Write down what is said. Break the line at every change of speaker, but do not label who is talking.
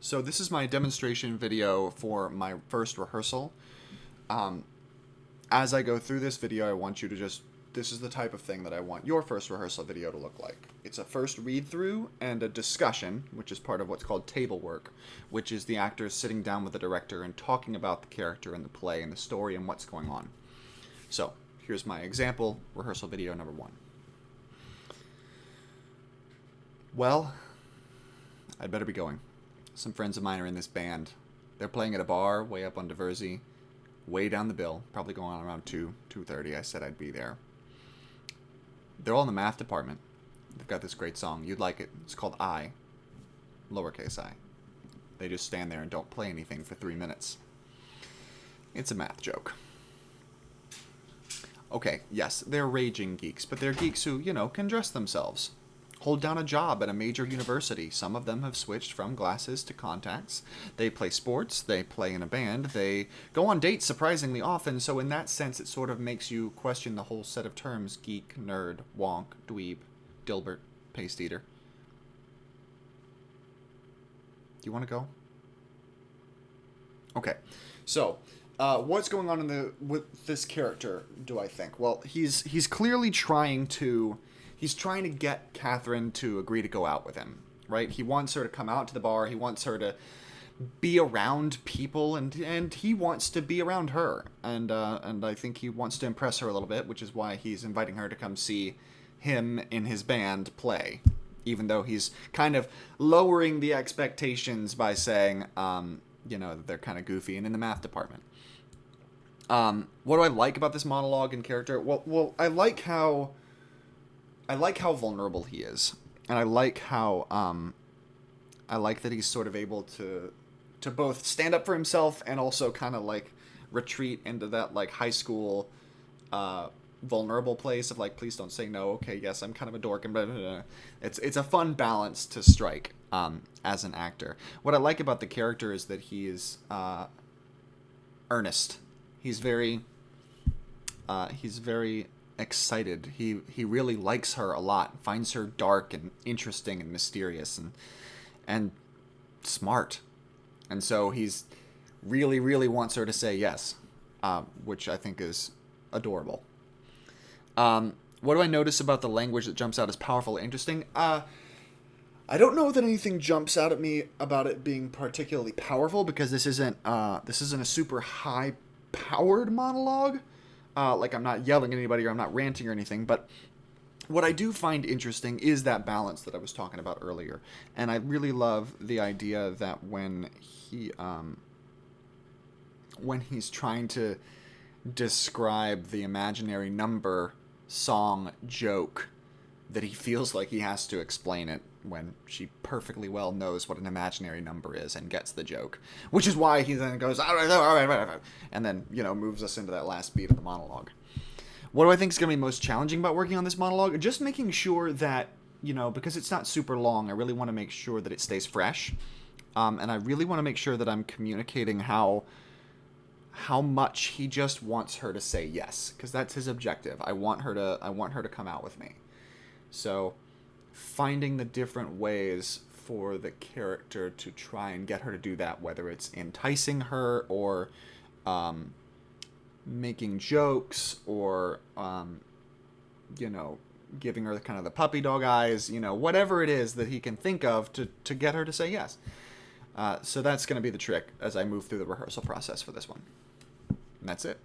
So this is my demonstration video for my first rehearsal. As I go through this video, I want you to this is the type of thing that I want your first rehearsal video to look like. It's a first read-through and a discussion, which is part of what's called table work, which is the actors sitting down with the director and talking about the character and the play and the story and what's going on. So here's my example rehearsal video number 1. Well, I'd better be going. Some friends of mine are in this band. They're playing at a bar way up on Diversey, way down the bill, probably going on around 2:30. I said I'd be there. They're all in the math department. They've got this great song. You'd like it. It's called I, lowercase I. They just stand there and don't play anything for 3 minutes. It's a math joke. Okay, yes, they're raging geeks, but they're geeks who, can dress themselves. Hold down a job at a major university. Some of them have switched from glasses to contacts. They play sports. They play in a band. They go on dates surprisingly often, so in that sense it sort of makes you question the whole set of terms: geek, nerd, wonk, dweeb, dilbert, paste eater. Do you want to go? Okay, so what's going on with this character, do I think? Well, he's clearly trying to get Catherine to agree to go out with him, right? He wants her to come out to the bar. He wants her to be around people, and he wants to be around her. And I think he wants to impress her a little bit, which is why he's inviting her to come see him in his band play, even though he's kind of lowering the expectations by saying, that they're kind of goofy and in the math department. What do I like about this monologue and character? Well, I like how vulnerable he is, and I like that he's sort of able to both stand up for himself and also kind of like retreat into that like high school vulnerable place of like, please don't say no. Okay, yes, I'm kind of a dork, and blah, blah, blah. It's a fun balance to strike as an actor. What I like about the character is that he is earnest. He's very excited. He really likes her a lot, finds her dark and interesting and mysterious and smart, and so he's really wants her to say yes, which I think is adorable. What do I notice about the language that jumps out as powerful and interesting? I don't know that anything jumps out at me about it being particularly powerful, because this isn't a super high powered monologue. Like, I'm not yelling at anybody or I'm not ranting or anything, but what I do find interesting is that balance that I was talking about earlier. And I really love the idea that when he's trying to describe the imaginary number song joke, that he feels like he has to explain it when she perfectly well knows what an imaginary number is and gets the joke, which is why he then goes, all right, and then, moves us into that last beat of the monologue. What do I think is going to be most challenging about working on this monologue? Just making sure that, because it's not super long, I really want to make sure that it stays fresh. And I really want to make sure that I'm communicating how much he just wants her to say yes, because that's his objective. I want her to come out with me. So finding the different ways for the character to try and get her to do that, whether it's enticing her or making jokes or, giving her kind of the puppy dog eyes, whatever it is that he can think of to get her to say yes. So that's going to be the trick as I move through the rehearsal process for this one. And that's it.